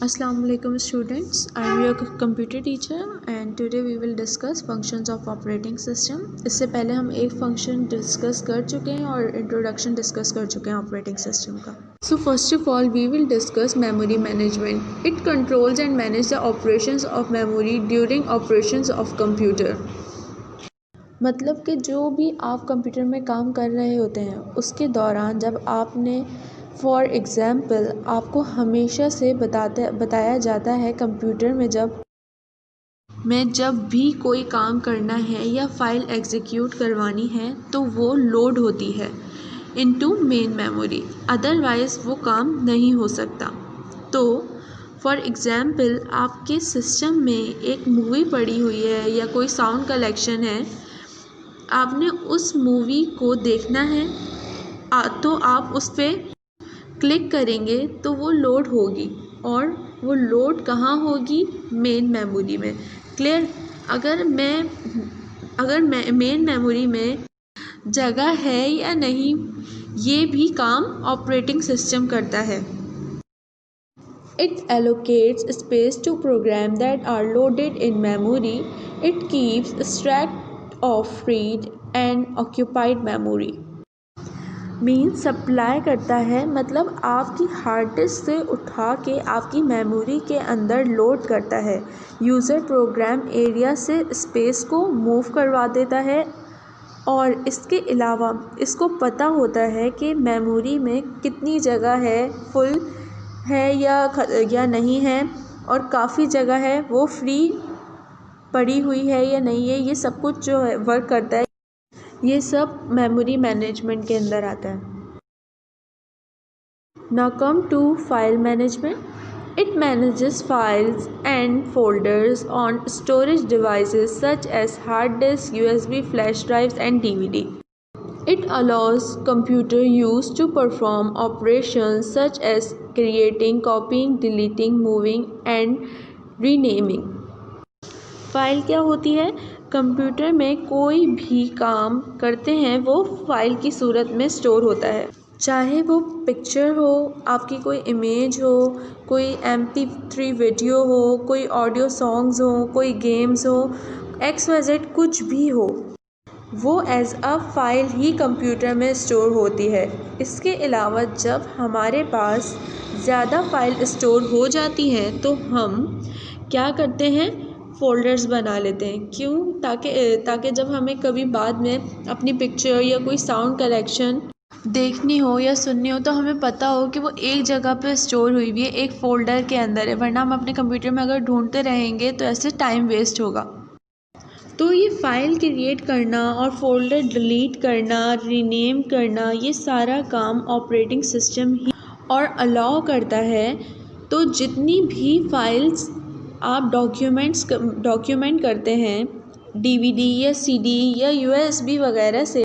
Assalamu alaikum students. I am your computer teacher and today we will discuss functions of operating system. इससे पहले हम एक function discuss कर चुके हैं और इंट्रोडक्शन डिस्कस कर चुके हैं ऑपरेटिंग सिस्टम का. So first of all we will discuss memory management. It controls and manages the operations of memory during operations of computer. मतलब कि जो भी आप कंप्यूटर में काम कर रहे होते हैं उसके दौरान जब आपने फॉर एग्ज़ाम्पल आपको हमेशा से बताया जाता है कंप्यूटर में जब भी कोई काम करना है या फाइल एग्जीक्यूट करवानी है तो वो लोड होती है इनटू मेन मेमोरी, अदरवाइज़ वो काम नहीं हो सकता. तो फॉर एग्ज़ाम्पल आपके सिस्टम में एक मूवी पड़ी हुई है या कोई साउंड कलेक्शन है, आपने उस मूवी को देखना है तो आप उस पर क्लिक करेंगे तो वो लोड होगी और वो लोड कहाँ होगी? मेन मेमोरी में. क्लियर? अगर मेन मेमोरी में जगह है या नहीं, ये भी काम ऑपरेटिंग सिस्टम करता है. It allocates space to programs that are loaded in memory. It keeps track of freed and occupied memory. Means supply करता है, मतलब आपकी हार्ड डिस्क से उठा के आपकी मेमोरी के अंदर लोड करता है. यूज़र प्रोग्राम एरिया से स्पेस को मूव करवा देता है और इसके अलावा इसको पता होता है कि मेमोरी में कितनी जगह है, फुल है या नहीं है, और काफ़ी जगह है वो फ्री पड़ी हुई है या नहीं है. ये सब कुछ जो है वर्क करता है, ये सब मेमोरी मैनेजमेंट के अंदर आता है. Now come to file management. It manages files and folders on storage devices such as hard disk, USB, flash drives and DVD. It allows computer use to perform operations such as creating, copying, deleting, moving and renaming. File क्या होती है? Computer में कोई भी काम करते हैं वो फ़ाइल की सूरत में स्टोर होता है, चाहे वो पिक्चर हो, आपकी कोई इमेज हो, कोई MP3 वीडियो हो, कोई ऑडियो सॉन्ग्स हो, कोई गेम्स हो, XYZ कुछ भी हो, वो एज अ फ़ाइल ही कंप्यूटर में स्टोर होती है. इसके अलावा जब हमारे पास ज़्यादा फ़ाइल स्टोर हो जाती हैं तो हम क्या करते हैं? फ़ोल्डर्स बना लेते हैं. क्यों? ताकि जब हमें कभी बाद में अपनी पिक्चर या कोई साउंड कलेक्शन देखनी हो या सुननी हो तो हमें पता हो कि वो एक जगह पे स्टोर हुई हुई है, एक फ़ोल्डर के अंदर है. वरना हम अपने कंप्यूटर में अगर ढूंढते रहेंगे तो ऐसे टाइम वेस्ट होगा. तो ये फ़ाइल क्रिएट करना और फ़ोल्डर डिलीट करना, रीनेम करना, ये सारा काम ऑपरेटिंग सिस्टम ही और अलाउ करता है. तो जितनी भी फाइल्स आप डॉक्यूमेंट करते हैं DVD या CD या USB वगैरह से,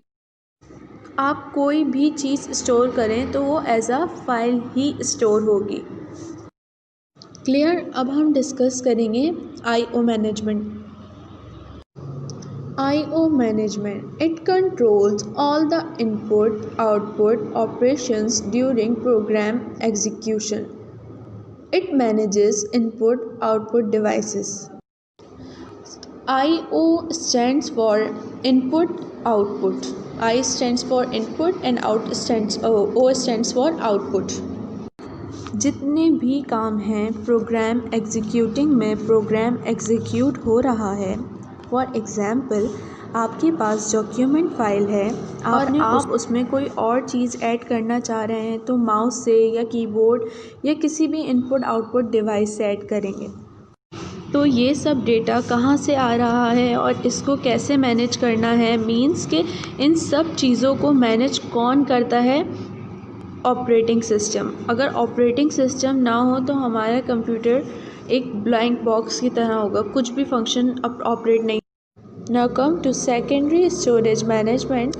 आप कोई भी चीज़ स्टोर करें तो वो एज अ फाइल ही स्टोर होगी. क्लियर? अब हम डिस्कस करेंगे IO management. IO management. It controls all the input-output operations during program execution. It manages input-output devices. IO stands for input-output. I stands for input and O stands for output. जितने भी काम हैं programme executing में, program execute हो रहा है. For example आपके पास document file है और आप उसमें कोई और चीज़ ऐड करना चाह रहे हैं तो माउस से या कीबोर्ड या किसी भी इनपुट आउटपुट डिवाइस से ऐड करेंगे. तो ये सब डेटा कहाँ से आ रहा है और इसको कैसे मैनेज करना है? मीन्स कि इन सब चीज़ों को मैनेज कौन करता है? Operating system. अगर ऑपरेटिंग सिस्टम ना हो तो हमारा कंप्यूटर एक ब्लैंक बॉक्स की तरह होगा, कुछ भी फंक्शन ऑपरेट नहीं. Now come to secondary storage management.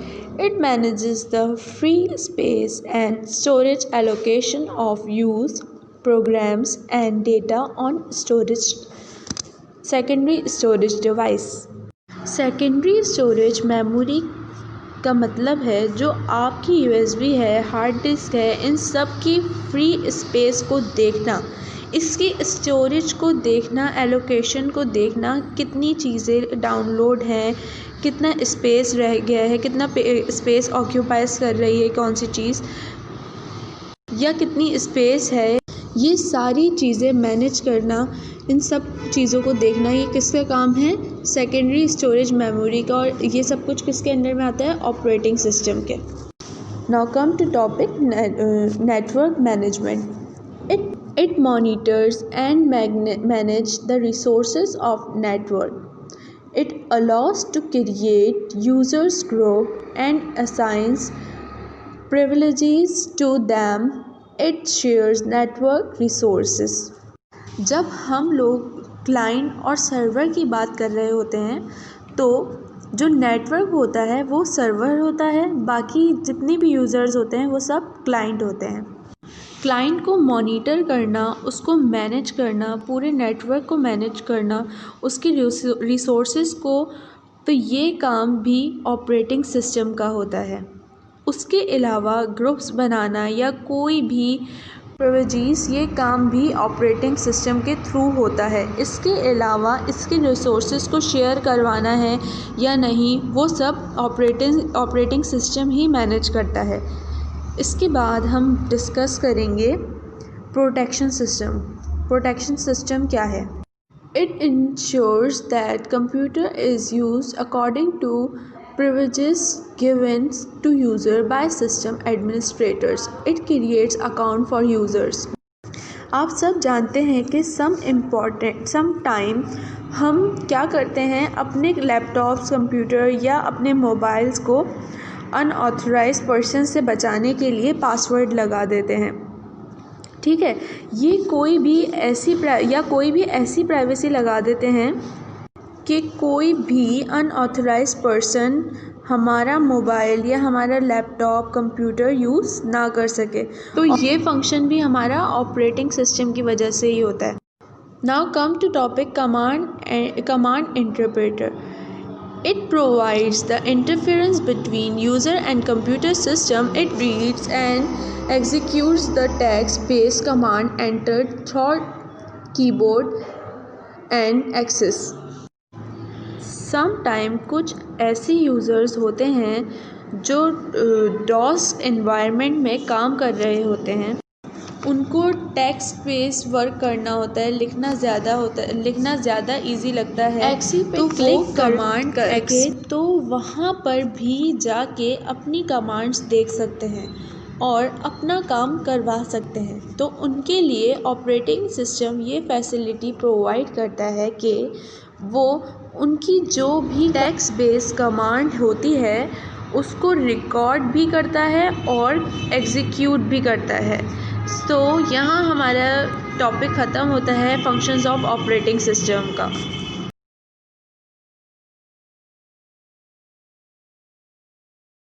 It manages the free space and storage allocation of used programs and data on secondary storage device. Secondary storage memory का मतलब है जो आपकी USB है, हार्ड डिस्क है, इन सब की फ्री स्पेस को देखना. इसकी स्टोरेज को देखना, एलोकेशन को देखना, कितनी चीज़ें डाउनलोड हैं, कितना स्पेस रह गया है, कितना स्पेस ऑक्यूपाइज कर रही है कौन सी चीज़, या कितनी स्पेस है, ये सारी चीज़ें मैनेज करना, इन सब चीज़ों को देखना, ये किसका काम है? सेकेंडरी स्टोरेज मेमोरी का। और ये सब कुछ किसके अंडर में आता है? ऑपरेटिंग सिस्टम के। Now come to topic network management. It monitors and manage the resources of network. It allows to create users group and assigns privileges to them. It shares network resources. जब हम लोग client और server की बात कर रहे होते हैं तो जो नेटवर्क होता है वो सर्वर होता है, बाकी जितने भी यूज़र्स होते हैं वो सब क्लाइंट होते हैं। क्लाइंट को मॉनिटर करना, उसको मैनेज करना, पूरे नेटवर्क को मैनेज करना, उसकी रिसोर्सेज को, तो ये काम भी ऑपरेटिंग सिस्टम का होता है। उसके अलावा ग्रुप्स बनाना या कोई भी प्रिविलेजेस, ये काम भी ऑपरेटिंग सिस्टम के थ्रू होता है। इसके अलावा इसके रिसोर्सेज को शेयर करवाना है या नहीं, वो सब ऑपरेटिंग सिस्टम ही मैनेज करता है। इसके बाद हम डिस्कस करेंगे प्रोटेक्शन सिस्टम। प्रोटेक्शन सिस्टम क्या है? It ensures that computer is used according to privileges given to user by system administrators. It creates account for users. आप सब जानते हैं कि सम टाइम हम क्या करते हैं, अपने लैपटॉप्स, कंप्यूटर या अपने मोबाइल्स को अनऑथराइज पर्सन से बचाने के लिए पासवर्ड लगा देते हैं। ठीक है, ये कोई भी ऐसी प्राइवेसी लगा देते हैं कि कोई भी अनऑथराइज पर्सन हमारा मोबाइल या हमारा लैपटॉप, कंप्यूटर यूज़ ना कर सके। तो ये फंक्शन भी हमारा ऑपरेटिंग सिस्टम की वजह से ही होता है। Now come to topic command interpreter. It provides the interference between user and computer system. It reads and executes the text-based command entered through keyboard and access. Sometime कुछ ऐसे यूज़र्स होते हैं जो DOS एनवायरनमेंट में काम कर रहे होते हैं, उनको टेक्स्ट बेस्ड वर्क करना होता है, लिखना ज़्यादा इजी लगता है। तो क्लिक कमांड करके तो वहाँ पर भी जाके अपनी कमांड्स देख सकते हैं और अपना काम करवा सकते हैं। तो उनके लिए ऑपरेटिंग सिस्टम ये फैसिलिटी प्रोवाइड करता है कि वो उनकी जो भी टेक्स्ट बेस्ड कमांड होती है उसको रिकॉर्ड भी करता है और एग्जीक्यूट भी करता है। तो यहाँ हमारा टॉपिक ख़त्म होता है फंक्शंस ऑफ ऑपरेटिंग सिस्टम का।